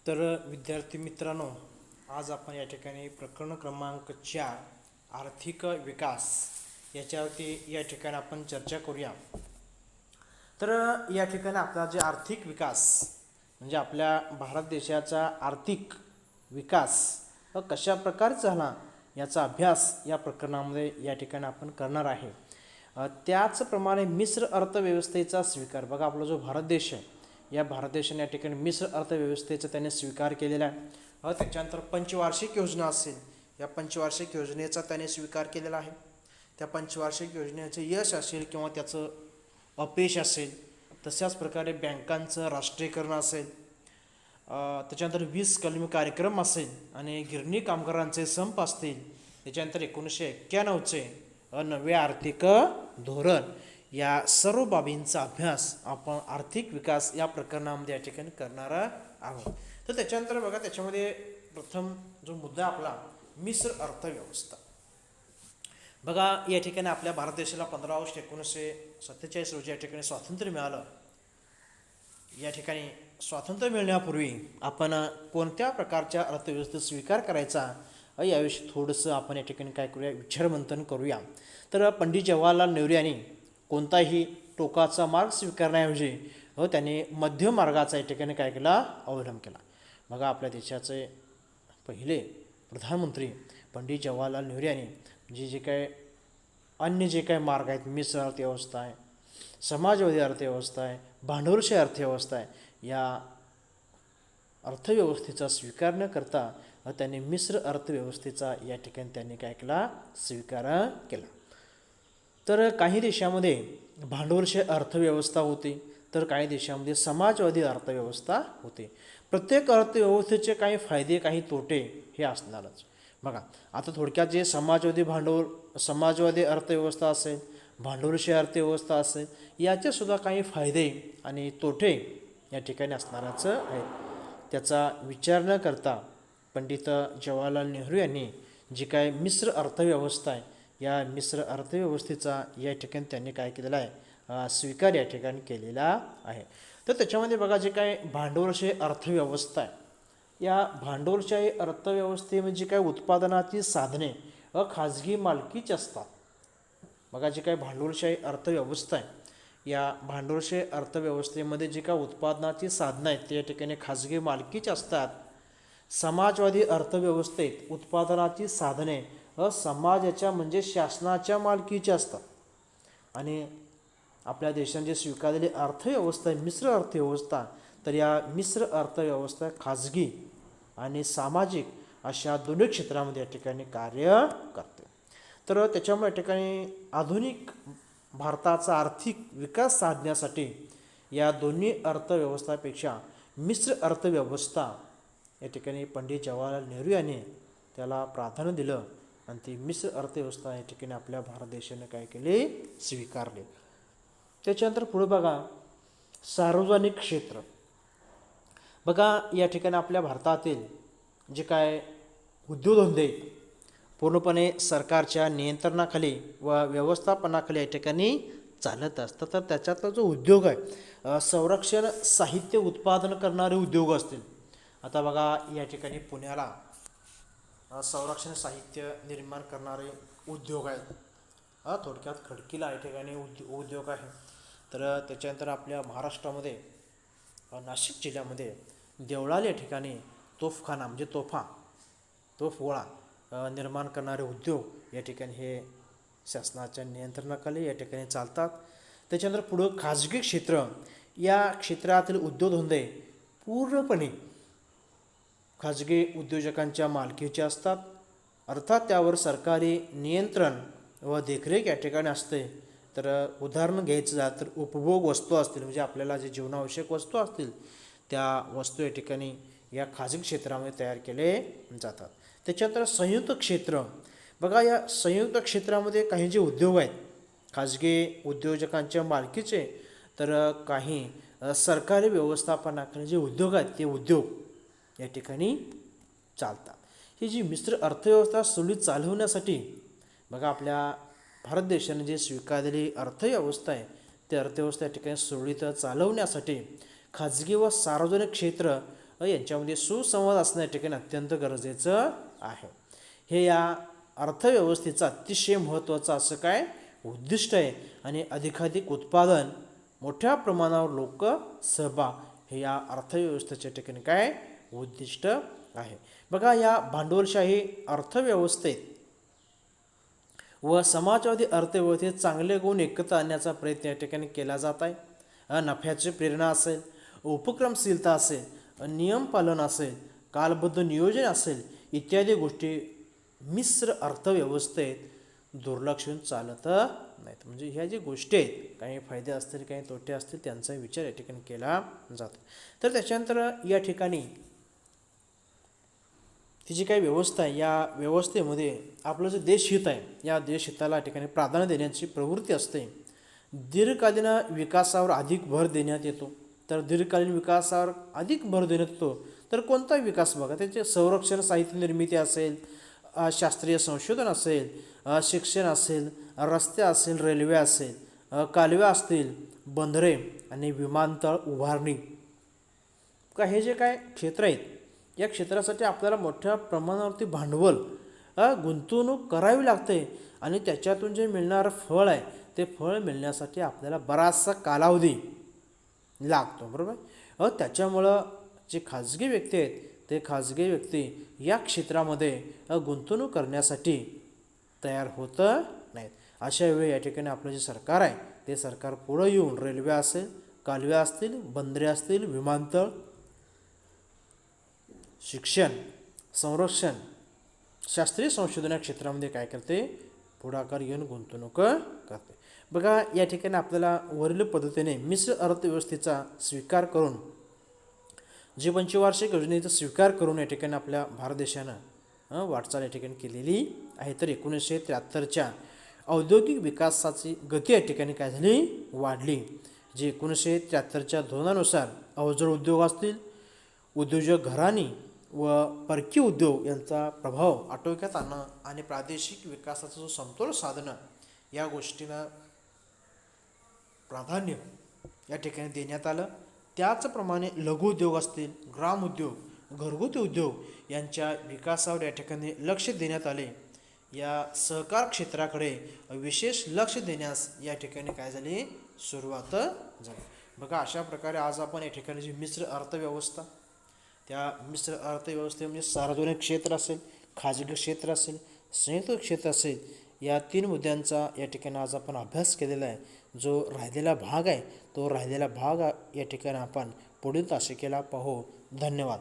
तर विद्यार्थी मित्रांनो, आज आपण या ठिकाणी प्रकरण क्रमांक 4 आर्थिक विकास याच्यावरती या ठिकाणी आपण चर्चा करूया. तर या ठिकाणी आपला जे आर्थिक विकास म्हणजे आपल्या भारत देशाचा आर्थिक विकास कशा प्रकारे झाला याचा अभ्यास या प्रकरणामध्ये या ठिकाणी आपण करणार आहे. त्याचप्रमाणे मिश्र अर्थव्यवस्थेचा स्वीकार. बघा, आपला जो भारत देश आहे, या भारत देशाने या ठिकाणी मिश्र अर्थव्यवस्थेचा त्याने स्वीकार केलेला आहे. त्याच्यानंतर पंचवार्षिक योजना असेल, या पंचवार्षिक योजनेचा त्याने स्वीकार केलेला आहे. त्या पंचवार्षिक योजनेचं यश असेल किंवा त्याचं अपयश असेल, तशाच प्रकारे बँकांचं राष्ट्रीयकरण असेल, त्याच्यानंतर 20 कलमी कार्यक्रम असेल आणि गिरणी कामगारांचे संप असतील, त्याच्यानंतर 1991चे नवे आर्थिक धोरण, या सर्व बाबींचा अभ्यास आपण आर्थिक विकास या प्रकरणामध्ये या ठिकाणी करणार आहोत. तर त्याच्यानंतर बघा, त्याच्यामध्ये प्रथम जो मुद्दा आपला मिश्र अर्थव्यवस्था. बघा, या ठिकाणी आपल्या भारत देशाला 15 ऑगस्ट 1947 रोजी या ठिकाणी स्वातंत्र्य मिळालं. या ठिकाणी स्वातंत्र्य मिळण्यापूर्वी आपण कोणत्या प्रकारच्या अर्थव्यवस्थेचा स्वीकार करायचा याविषयी थोडंसं आपण या ठिकाणी काय करूया, विचारमंथन करूया. तर पंडित जवाहरलाल नेहरू यांनी कोणताही टोकाचा मार्ग स्वीकारण्याऐवजी त्यांनी मध्य मार्गाचा या ठिकाणी काय केला, अवलंब केला. बघा, आपल्या देशाचे पहिले प्रधानमंत्री पंडित जवाहरलाल नेहरू यांनी जे काय अन्य जे काय मार्ग आहेत, मिश्र अर्थव्यवस्था आहे, समाजवादी अर्थव्यवस्था आहे, भांडवलशाही अर्थव्यवस्था आहे, या अर्थव्यवस्थेचा स्वीकार न करता त्यांनी मिश्र अर्थव्यवस्थेचा या ठिकाणी त्यांनी काय केला, स्वीकार केला. तर काही देशामध्ये भांडवलशाही अर्थव्यवस्था होती, तर काही देशामध्ये समाजवादी अर्थव्यवस्था होते. प्रत्येक अर्थव्यवस्थेचे काही फायदे काही तोटे हे असणारच. बघा, आता थोडक्यात जे समाजवादी अर्थव्यवस्था असेल, भांडवलशाही अर्थव्यवस्था असेल, याचेसुद्धा काही फायदे आणि तोटे या ठिकाणी असणारच आहेत. त्याचा विचार न करता पंडित जवाहरलाल नेहरू यांनी जी काय मिश्र अर्थव्यवस्था आहे, या मिश्र अर्थव्यवस्थेचा या ठिकाणी त्यांनी काय केलेला आहे, स्वीकार या ठिकाणी केलेला आहे. तर त्याच्यामध्ये बघा, जे काय भांडवलशाही अर्थव्यवस्था आहे, या भांडवलशाही अर्थव्यवस्थेमध्ये काय उत्पादनाची साधने खाजगी मालकीची असतात. बघा, जे काय भांडवलशाही अर्थव्यवस्था आहे, या भांडवलशाही अर्थव्यवस्थेमध्ये जे काय उत्पादनाची साधनं आहेत ते या ठिकाणी खाजगी मालकीची असतात. समाजवादी अर्थव्यवस्थेत उत्पादनाची साधने समाजाच्या म्हणजे शासनाच्या मालकीची असतात. आणि आपल्या देशाने जे स्वीकारलेली अर्थव्यवस्था आहे मिश्र अर्थव्यवस्था, तर या मिश्र अर्थव्यवस्था खाजगी आणि सामाजिक अशा दोन्ही क्षेत्रामध्ये या ठिकाणी कार्य करते. तर त्याच्यामुळे या ठिकाणी आधुनिक भारताचा आर्थिक विकास साधण्यासाठी या दोन्ही अर्थव्यवस्थापेक्षा मिश्र अर्थव्यवस्था या ठिकाणी पंडित जवाहरलाल नेहरू यांनी त्याला प्राधान्य दिलं आणि ती मिश्र अर्थव्यवस्था या ठिकाणी आपल्या भारत देशाने काय केले, स्वीकारले. त्याच्यानंतर पुढे बघा, सार्वजनिक क्षेत्र. बघा, या ठिकाणी आपल्या भारतातील जे काय उद्योगधंदे पूर्णपणे सरकारच्या नियंत्रणाखाली व व्यवस्थापनाखाली या ठिकाणी चालत असतात. तर त्याच्यातला जो उद्योग आहे, संरक्षण साहित्य उत्पादन करणारे उद्योग असतील. आता बघा, या ठिकाणी पुण्याला संरक्षण साहित्य निर्माण करणारे उद्योग आहेत. थोडक्यात खडकीला या ठिकाणी उद्योग आहे. तर त्याच्यानंतर आपल्या महाराष्ट्रामध्ये नाशिक जिल्ह्यामध्ये देवळाली या ठिकाणी तोफखाना म्हणजे तोफगोळा निर्माण करणारे उद्योग या ठिकाणी हे शासनाच्या नियंत्रणाखाली या ठिकाणी चालतात. त्याच्यानंतर पुढं खाजगी क्षेत्र, या क्षेत्रातील उद्योगधंदे पूर्णपणे खाजगी उद्योजकांच्या मालकीचे असतात. अर्थात त्यावर सरकारी नियंत्रण व देखरेख या ठिकाणी असते. तर उदाहरण घ्यायचं झालं तर उपभोग वस्तू असतील, म्हणजे आपल्याला जे जीवनावश्यक वस्तू असतील त्या वस्तू या ठिकाणी या खाजगी क्षेत्रामध्ये तयार केले जातात. त्याच्यानंतर संयुक्त क्षेत्र. बघा, या संयुक्त क्षेत्रामध्ये काही जे उद्योग आहेत खाजगी उद्योजकांच्या मालकीचे, तर काही सरकारी व्यवस्थापनाखाली जे उद्योग आहेत ते उद्योग या ठिकाणी चालतात. ही जी मिश्र अर्थव्यवस्था सुरळीत चालवण्यासाठी बघा, आपल्या भारत देशाने जे स्वीकारलेली अर्थव्यवस्था आहे, ते अर्थव्यवस्था या ठिकाणी सुरळीत चालवण्यासाठी खाजगी व सार्वजनिक क्षेत्र यांच्यामध्ये सुसंवाद असणं या ठिकाणी अत्यंत गरजेचं आहे. हे या अर्थव्यवस्थेचं अतिशय महत्त्वाचं असं काय उद्दिष्ट आहे आणि अधिकाधिक उत्पादन, मोठ्या प्रमाणावर लोक सहभाग हे या अर्थव्यवस्थेच्या ठिकाणी काय उद्दिष्ट आहे. बघा, या भांडवलशाही अर्थव्यवस्थेत व समाजवादी अर्थव्यवस्थेत चांगले गुण एकत्र आणण्याचा प्रयत्न या ठिकाणी केला जात आहे. नफ्याची प्रेरणा असेल, उपक्रमशीलता असेल, नियम पालन असेल, कालबद्ध नियोजन असेल, इत्यादी गोष्टी मिश्र अर्थव्यवस्थेत दुर्लक्षून चालत नाहीत. म्हणजे ह्या ज्या गोष्टी आहेत, काही फायदे असतील काही तोटे असतील, त्यांचा विचार या ठिकाणी केला जातो. तर त्याच्यानंतर या ठिकाणी ती जी काही व्यवस्था आहे, या व्यवस्थेमध्ये आपलं जे देशहित आहे, या देशहिताला या ठिकाणी प्राधान्य देण्याची प्रवृत्ती असते. दीर्घकालीन विकासावर अधिक भर देण्यात येतो. तर दीर्घकालीन विकासावर अधिक भर देण्यात येतो तर कोणता विकास बघा, त्याचे संरक्षण, साहित्य निर्मिती असेल, शास्त्रीय संशोधन असेल, शिक्षण असेल, रस्ते असेल, रेल्वे असेल, कालवे असतील, बंदरे आणि विमानतळ उभारणी, का हे जे काय क्षेत्र आहेत, या क्षेत्रासाठी आपल्याला मोठ्या प्रमाणावरती भांडवल गुंतवणूक करावी लागते आणि त्याच्यातून जे मिळणारं फळ आहे, ते फळ मिळण्यासाठी आपल्याला बराचसा कालावधी लागतो, बरोबर. त्याच्यामुळं जे खाजगी व्यक्ती आहेत, ते खाजगी व्यक्ती या क्षेत्रामध्ये गुंतवणूक करण्यासाठी तयार होत नाहीत. अशा वेळी या ठिकाणी आपलं जे सरकार आहे, ते सरकार पुढं येऊन रेल्वे असेल, कालवे असतील, बंदरे असतील, विमानतळ, शिक्षण, संरक्षण, शास्त्रीय संशोधन या क्षेत्रामध्ये काय करते, पुढाकार घेऊन गुंतवणूक करते. बघा, या ठिकाणी आपल्याला वरील पद्धतीने मिश्र अर्थव्यवस्थेचा स्वीकार करून, जी पंचवार्षिक योजनेचा स्वीकार करून या ठिकाणी आपल्या भारत देशानं वाटचाल या ठिकाणी केलेली आहे. तर 1973च्या औद्योगिक विकासाची गती या ठिकाणी काय झाली, वाढली. जी 1973च्या धोरणानुसार अवजड उद्योग असतील, उद्योजक घराणी व परकीय उद्योग यांचा प्रभाव आटोक्यात आणणं आणि प्रादेशिक विकासाचा जो समतोल साधणं, या गोष्टींना प्राधान्य या ठिकाणी देण्यात आलं. त्याचप्रमाणे लघु उद्योग असतील, ग्राम उद्योग, घरगुती उद्योग यांच्या विकासावर या ठिकाणी लक्ष देण्यात आले. या सहकार क्षेत्राकडे विशेष लक्ष देण्यास या ठिकाणी काय झाली, सुरुवात झाली. बघा, अशा प्रकारे आज आपण या ठिकाणी जी मिश्र अर्थव्यवस्था, त्या मिश्र अर्थव्यवस्थेमध्ये सार्वजनिक क्षेत्र असेल, खाजगी क्षेत्र असेल, संयुक्त क्षेत्र असेल, या 3 मुद्द्यांचा या ठिकाणी आज आपण अभ्यास केलेला आहे. जो राहिलेला भाग आहे, तो राहिलेला भाग या ठिकाणी आपण पुढील तासिकेला पाहू. धन्यवाद.